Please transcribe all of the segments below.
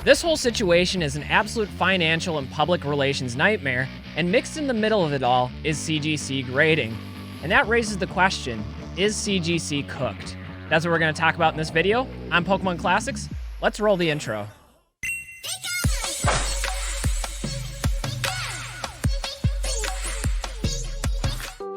This whole situation is an absolute financial and public relations nightmare, and mixed in the middle of it all is CGC Grading. And that raises the question, is CGC cooked? That's what we're going to talk about in this video. I'm Pokemon Classics. Let's roll the intro.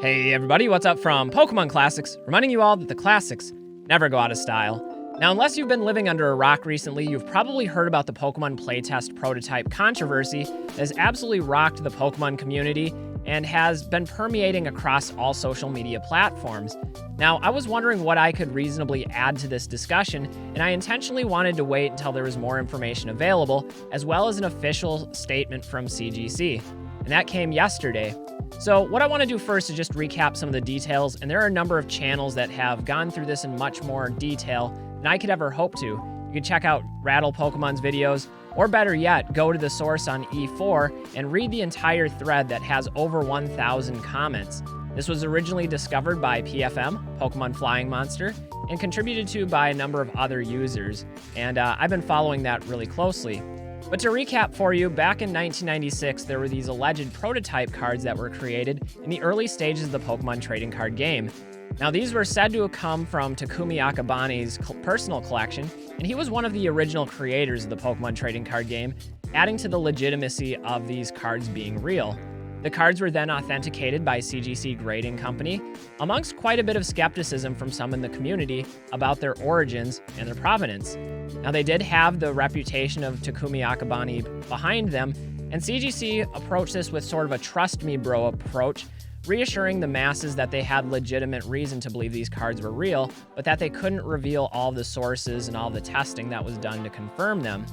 Hey everybody, what's up from Pokemon Classics, reminding you all that the classics never go out of style. Now, unless you've been living under a rock recently, you've probably heard about the Pokemon Playtest prototype controversy that has absolutely rocked the Pokemon community and has been permeating across all social media platforms. Now, I was wondering what I could reasonably add to this discussion, and I intentionally wanted to wait until there was more information available, as well as an official statement from CGC. And that came yesterday. So what I want to do first is just recap some of the details, and there are a number of channels that have gone through this in much more detail than I could ever hope to. You can check out Rattle Pokemon's videos, or better yet, go to the source on Efour and read the entire thread that has over 1,000 comments. This was originally discovered by PFM, Pokemon Flying Monster, and contributed to by a number of other users, and I've been following that really closely. But to recap for you, back in 1996, there were these alleged prototype cards that were created in the early stages of the Pokemon trading card game. Now, these were said to have come from Takumi Akabane's personal collection, and he was one of the original creators of the Pokemon trading card game, adding to the legitimacy of these cards being real. The cards were then authenticated by CGC Grading Company, amongst quite a bit of skepticism from some in the community about their origins and their provenance. Now, they did have the reputation of Takumi Akabane behind them, and CGC approached this with sort of a trust me bro approach, reassuring the masses that they had legitimate reason to believe these cards were real, but that they couldn't reveal all the sources and all the testing that was done to confirm them.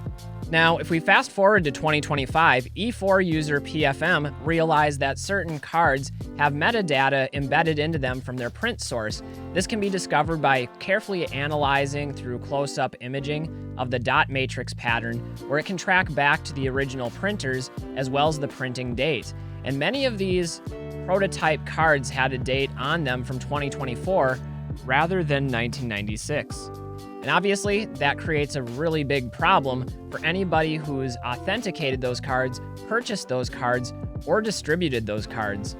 Now, if we fast forward to 2025, Efour user PFM realized that certain cards have metadata embedded into them from their print source. This can be discovered by carefully analyzing through close-up imaging of the dot matrix pattern, where it can track back to the original printers as well as the printing date. And many of these prototype cards had a date on them from 2024 rather than 1996. And obviously, that creates a really big problem for anybody who's authenticated those cards, purchased those cards, or distributed those cards.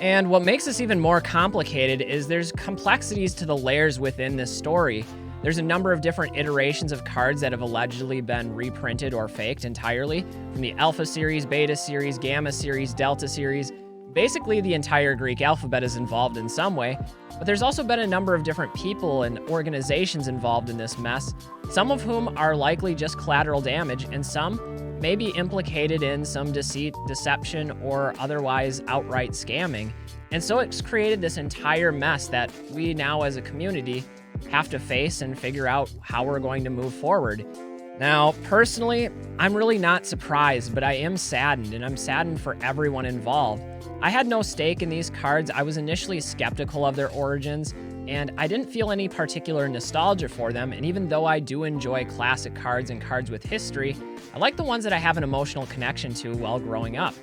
And what makes this even more complicated is there's complexities to the layers within this story. There's a number of different iterations of cards that have allegedly been reprinted or faked entirely, from the Alpha series, Beta series, Gamma series, Delta series. Basically, the entire Greek alphabet is involved in some way, but there's also been a number of different people and organizations involved in this mess, some of whom are likely just collateral damage, and some may be implicated in some deceit, deception, or otherwise outright scamming. And so it's created this entire mess that we now as a community have to face and figure out how we're going to move forward. Now, personally, I'm really not surprised, but I am saddened, and I'm saddened for everyone involved. I had no stake in these cards. I was initially skeptical of their origins, and I didn't feel any particular nostalgia for them, and even though I do enjoy classic cards and cards with history, I like the ones that I have an emotional connection to while growing up.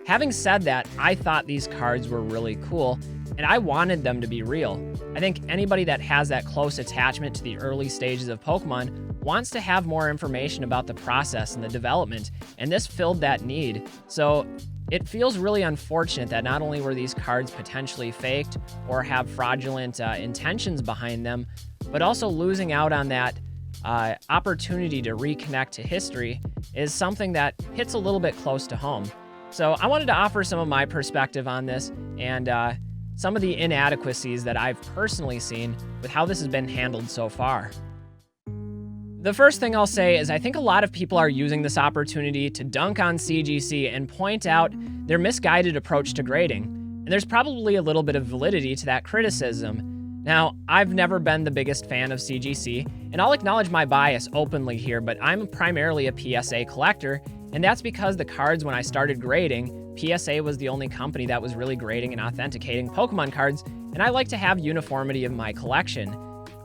Having said that, I thought these cards were really cool, and I wanted them to be real. I think anybody that has that close attachment to the early stages of Pokemon wants to have more information about the process and the development, and this filled that need. So it feels really unfortunate that not only were these cards potentially faked or have fraudulent intentions behind them, but also losing out on that opportunity to reconnect to history is something that hits a little bit close to home. So I wanted to offer some of my perspective on this and some of the inadequacies that I've personally seen with how this has been handled so far. The first thing I'll say is I think a lot of people are using this opportunity to dunk on CGC and point out their misguided approach to grading. And there's probably a little bit of validity to that criticism. Now, I've never been the biggest fan of CGC, and I'll acknowledge my bias openly here, but I'm primarily a PSA collector, and that's because the cards when I started grading, PSA was the only company that was really grading and authenticating Pokemon cards, and I like to have uniformity of my collection.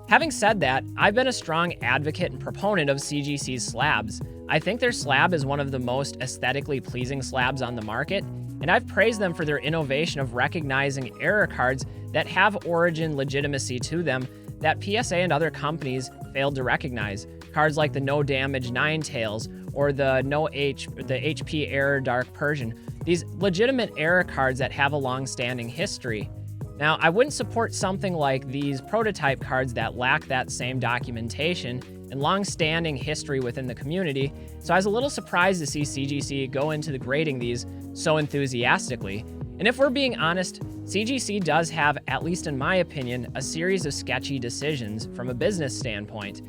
Having said that, I've been a strong advocate and proponent of CGC's slabs. I think their slab is one of the most aesthetically pleasing slabs on the market, and I've praised them for their innovation of recognizing error cards that have origin legitimacy to them that PSA and other companies failed to recognize. Cards like the No Damage Ninetales or the HP Error Dark Persian. These legitimate error cards that have a long-standing history. Now, I wouldn't support something like these prototype cards that lack that same documentation and long-standing history within the community, so I was a little surprised to see CGC go into the grading these so enthusiastically. And if we're being honest, CGC does have, at least in my opinion, a series of sketchy decisions from a business standpoint.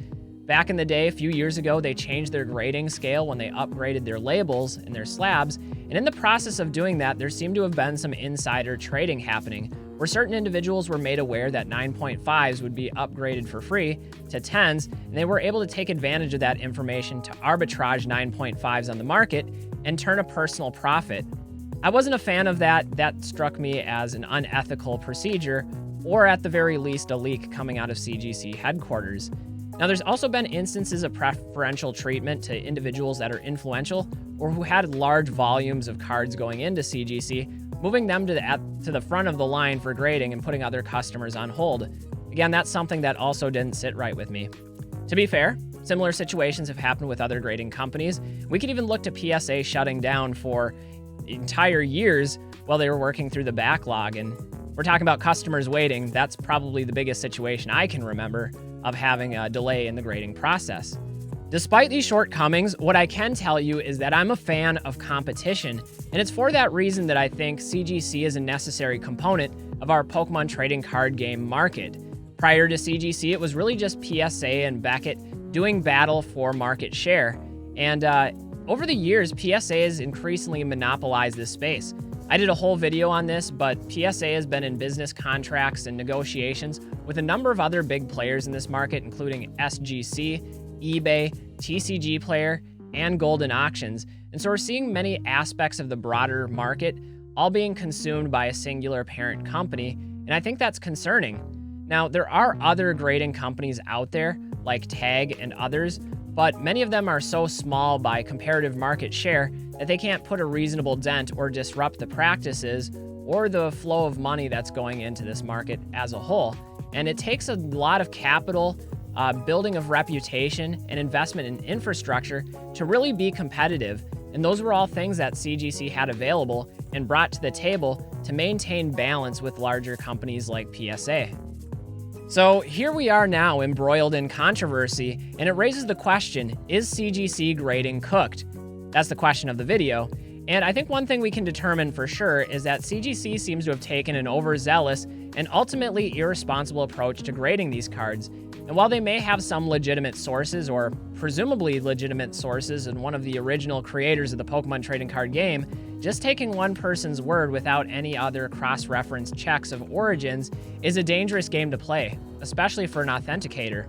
Back in the day, a few years ago, they changed their grading scale when they upgraded their labels and their slabs, and in the process of doing that, there seemed to have been some insider trading happening, where certain individuals were made aware that 9.5s would be upgraded for free to 10s, and they were able to take advantage of that information to arbitrage 9.5s on the market and turn a personal profit. I wasn't a fan of that. That struck me as an unethical procedure, or at the very least, a leak coming out of CGC headquarters. Now, there's also been instances of preferential treatment to individuals that are influential or who had large volumes of cards going into CGC, moving them to the front of the line for grading and putting other customers on hold. Again, that's something that also didn't sit right with me. To be fair, similar situations have happened with other grading companies. We could even look to PSA shutting down for entire years while they were working through the backlog. And we're talking about customers waiting. That's probably the biggest situation I can remember of having a delay in the grading process. Despite these shortcomings, what I can tell you is that I'm a fan of competition, and it's for that reason that I think CGC is a necessary component of our Pokemon trading card game market. Prior to CGC, it was really just PSA and Beckett doing battle for market share, and over the years, PSA has increasingly monopolized this space. I did a whole video on this, but PSA has been in business contracts and negotiations with a number of other big players in this market, including SGC, eBay, TCG Player, and Golden Auctions. And so we're seeing many aspects of the broader market all being consumed by a singular parent company, and I think that's concerning. Now, there are other grading companies out there, like Tag and others, but many of them are so small by comparative market share that they can't put a reasonable dent or disrupt the practices or the flow of money that's going into this market as a whole. And it takes a lot of capital, building of reputation, and investment in infrastructure to really be competitive. And those were all things that CGC had available and brought to the table to maintain balance with larger companies like PSA. So here we are now embroiled in controversy, and it raises the question, is CGC grading cooked? That's the question of the video. And I think one thing we can determine for sure is that CGC seems to have taken an overzealous and ultimately irresponsible approach to grading these cards. And while they may have some legitimate sources, or presumably legitimate sources, and one of the original creators of the Pokemon trading card game, just taking one person's word without any other cross-reference checks of origins is a dangerous game to play, especially for an authenticator.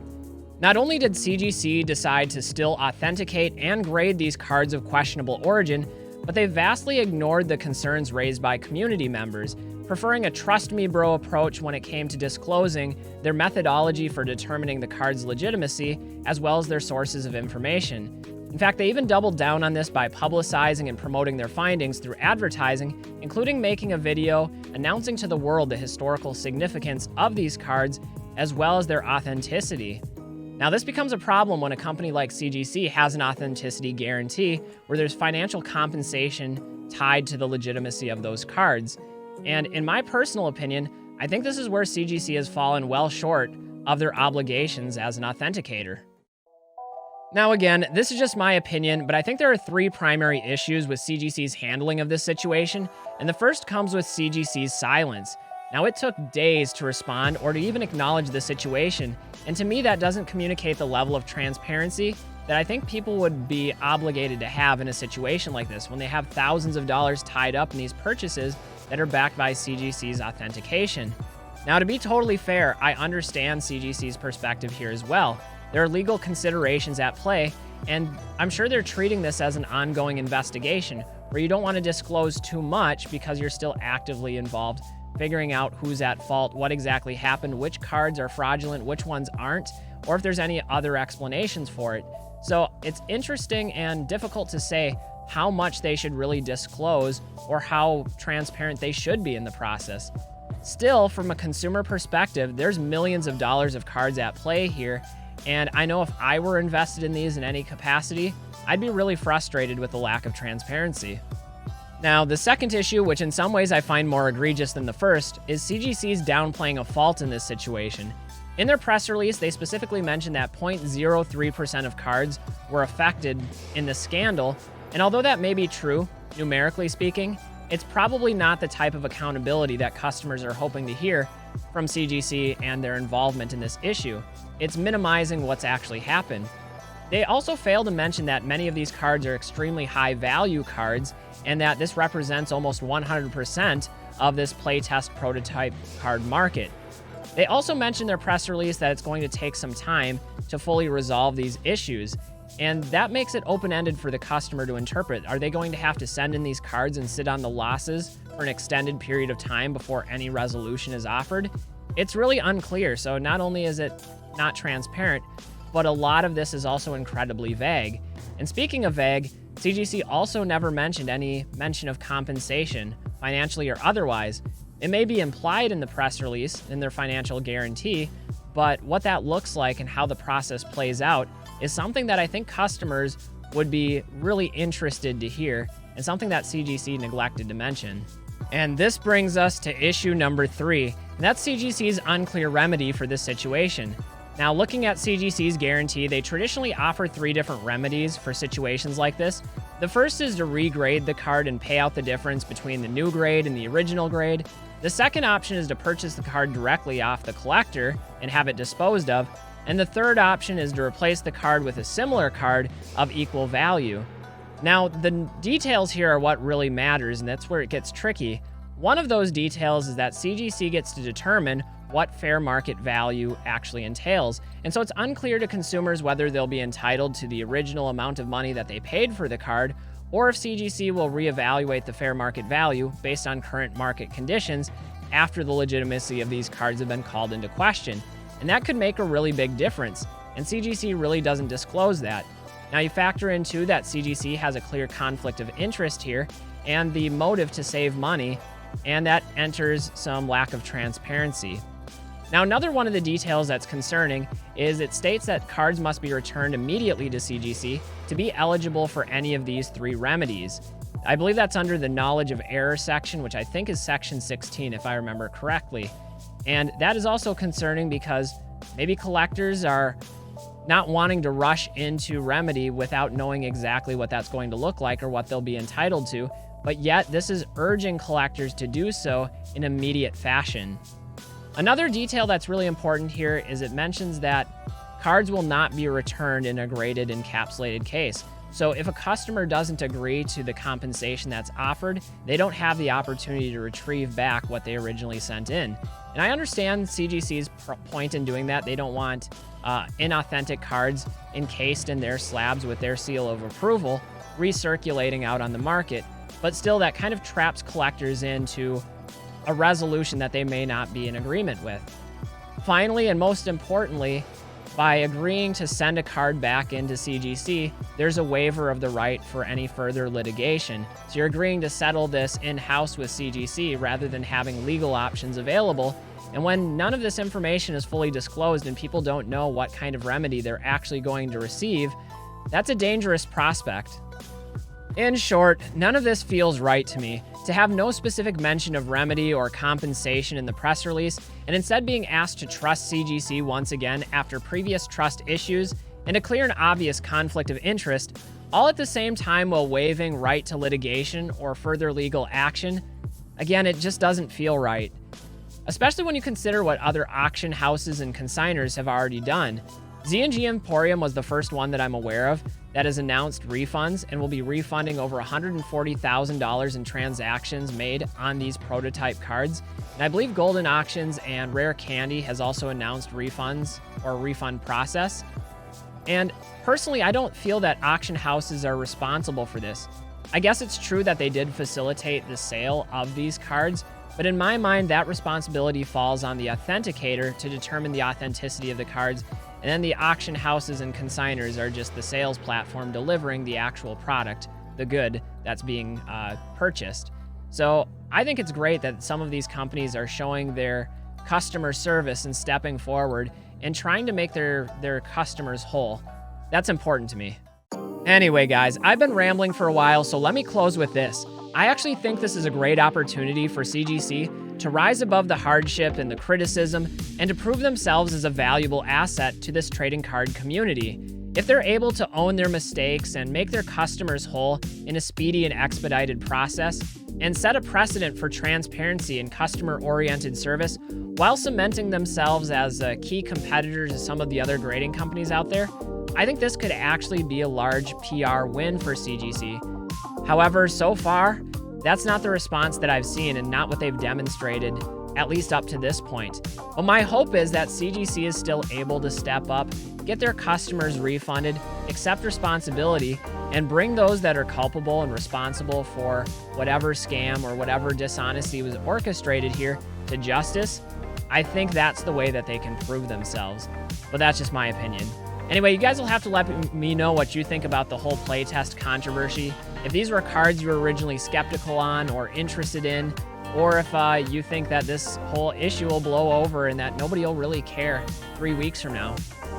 Not only did CGC decide to still authenticate and grade these cards of questionable origin, but they vastly ignored the concerns raised by community members, preferring a trust me bro approach when it came to disclosing their methodology for determining the card's legitimacy, as well as their sources of information. In fact, they even doubled down on this by publicizing and promoting their findings through advertising, including making a video announcing to the world the historical significance of these cards, as well as their authenticity. Now, this becomes a problem when a company like CGC has an authenticity guarantee where there's financial compensation tied to the legitimacy of those cards. And in my personal opinion, I think this is where CGC has fallen well short of their obligations as an authenticator. Now again, this is just my opinion, but I think there are three primary issues with CGC's handling of this situation, and the first comes with CGC's silence. Now, it took days to respond or to even acknowledge the situation, and to me that doesn't communicate the level of transparency that I think people would be obligated to have in a situation like this when they have thousands of dollars tied up in these purchases that are backed by CGC's authentication. Now, to be totally fair, I understand CGC's perspective here as well. There are legal considerations at play, and I'm sure they're treating this as an ongoing investigation where you don't want to disclose too much because you're still actively involved figuring out who's at fault, what exactly happened, which cards are fraudulent, which ones aren't, or if there's any other explanations for it. So it's interesting and difficult to say how much they should really disclose or how transparent they should be in the process. Still, from a consumer perspective, there's millions of dollars of cards at play here, And I know if I were invested in these in any capacity, I'd be really frustrated with the lack of transparency. Now, the second issue, which in some ways I find more egregious than the first, is CGC's downplaying a fault in this situation. In their press release, they specifically mentioned that 0.03% of cards were affected in the scandal, and although that may be true, numerically speaking, it's probably not the type of accountability that customers are hoping to hear from CGC and their involvement in this issue. It's minimizing what's actually happened. They also fail to mention that many of these cards are extremely high value cards and that this represents almost 100% of this playtest prototype card market. They also mentioned in their press release that it's going to take some time to fully resolve these issues, and that makes it open-ended for the customer to interpret. Are they going to have to send in these cards and sit on the losses for an extended period of time before any resolution is offered? It's really unclear, so not only is it not transparent, but a lot of this is also incredibly vague. And speaking of vague, CGC also never mentioned any mention of compensation, financially or otherwise. It may be implied in the press release, in their financial guarantee, but what that looks like and how the process plays out is something that I think customers would be really interested to hear, and something that CGC neglected to mention. And this brings us to issue number 3, and that's CGC's unclear remedy for this situation. Now, looking at CGC's guarantee, they traditionally offer 3 different remedies for situations like this. The first is to regrade the card and pay out the difference between the new grade and the original grade. The second option is to purchase the card directly off the collector and have it disposed of. And the third option is to replace the card with a similar card of equal value. Now, the details here are what really matters, and that's where it gets tricky. One of those details is that CGC gets to determine what fair market value actually entails. And so it's unclear to consumers whether they'll be entitled to the original amount of money that they paid for the card, or if CGC will reevaluate the fair market value based on current market conditions after the legitimacy of these cards have been called into question. And that could make a really big difference, and CGC really doesn't disclose that. Now, you factor in too that CGC has a clear conflict of interest here and the motive to save money, and that enters some lack of transparency. Now, another one of the details that's concerning is it states that cards must be returned immediately to CGC to be eligible for any of these 3 remedies. I believe that's under the knowledge of error section, which I think is section 16, if I remember correctly. And that is also concerning because maybe collectors are not wanting to rush into remedy without knowing exactly what that's going to look like or what they'll be entitled to, but yet this is urging collectors to do so in immediate fashion. Another detail that's really important here is it mentions that cards will not be returned in a graded encapsulated case. So if a customer doesn't agree to the compensation that's offered, they don't have the opportunity to retrieve back what they originally sent in. And I understand CGC's point in doing that. They don't want inauthentic cards encased in their slabs with their seal of approval recirculating out on the market. But still, that kind of traps collectors into a resolution that they may not be in agreement with. Finally, and most importantly, by agreeing to send a card back into CGC, there's a waiver of the right for any further litigation. So you're agreeing to settle this in-house with CGC rather than having legal options available. And when none of this information is fully disclosed and people don't know what kind of remedy they're actually going to receive, that's a dangerous prospect. In short, none of this feels right to me. To have no specific mention of remedy or compensation in the press release, and instead being asked to trust CGC once again after previous trust issues, and a clear and obvious conflict of interest, all at the same time while waiving right to litigation or further legal action, again, it just doesn't feel right. Especially when you consider what other auction houses and consigners have already done. Z&G Emporium was the first one that I'm aware of that has announced refunds and will be refunding over $140,000 in transactions made on these prototype cards. And I believe Golden Auctions and Rare Candy has also announced refunds or refund process. And personally, I don't feel that auction houses are responsible for this. I guess it's true that they did facilitate the sale of these cards, but in my mind, that responsibility falls on the authenticator to determine the authenticity of the cards, and then the auction houses and consigners are just the sales platform delivering the actual product, the good that's being purchased. So I think it's great that some of these companies are showing their customer service and stepping forward and trying to make their customers whole. That's important to me. Anyway, guys, I've been rambling for a while, so let me close with this. I actually think this is a great opportunity for CGC to rise above the hardship and the criticism and to prove themselves as a valuable asset to this trading card community. If they're able to own their mistakes and make their customers whole in a speedy and expedited process, and set a precedent for transparency and customer-oriented service while cementing themselves as a key competitor to some of the other grading companies out there, I think this could actually be a large PR win for CGC. However, so far, that's not the response that I've seen and not what they've demonstrated, at least up to this point. But my hope is that CGC is still able to step up, get their customers refunded, accept responsibility, and bring those that are culpable and responsible for whatever scam or whatever dishonesty was orchestrated here to justice. I think that's the way that they can prove themselves. But that's just my opinion. Anyway, you guys will have to let me know what you think about the whole playtest controversy. If these were cards you were originally skeptical on or interested in, or if you think that this whole issue will blow over and that nobody will really care 3 weeks from now.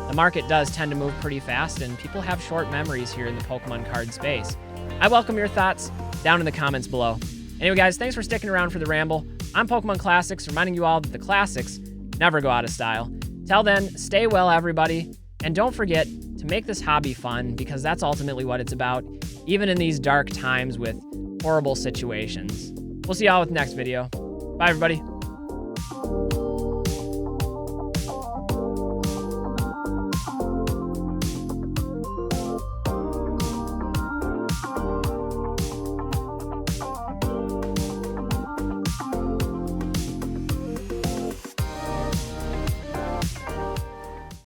The market does tend to move pretty fast, and people have short memories here in the Pokemon card space. I welcome your thoughts down in the comments below. Anyway, guys, thanks for sticking around for the ramble. I'm Pokemon Classics, reminding you all that the classics never go out of style. Till then, stay well, everybody, and don't forget to make this hobby fun, because that's ultimately what it's about, even in these dark times with horrible situations. We'll see y'all with the next video. Bye, everybody.